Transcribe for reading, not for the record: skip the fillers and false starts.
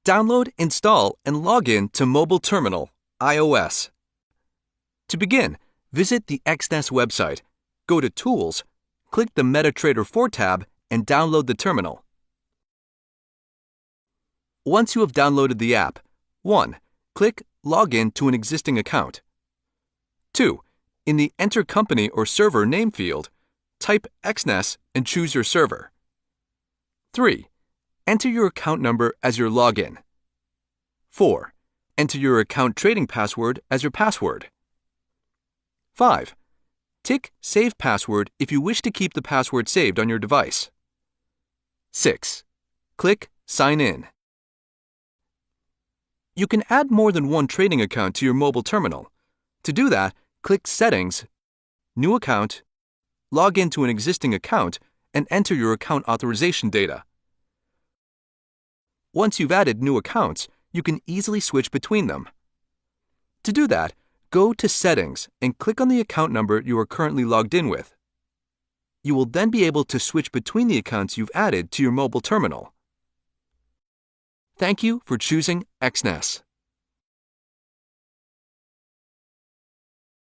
Download, install, and log in to Mobile Terminal, iOS. To begin, visit the Exness website, go to Tools, click the MetaTrader 4 tab, and download the terminal. Once you have downloaded the app, 1. Click Login to an existing account. 2. In the Enter Company or Server name field, type Exness and choose your server. 3. Enter your account number as your login. 4. Enter your account trading password as your password. 5. Tick Save Password if you wish to keep the password saved on your device. 6. Click Sign In. You can add more than one trading account to your mobile terminal. To do that, click Settings, New Account, log into an existing account, and enter your account authorization data. Once you've added new accounts, you can easily switch between them. To do that, go to Settings and click on the account number you are currently logged in with. You will then be able to switch between the accounts you've added to your mobile terminal. Thank you for choosing Exness.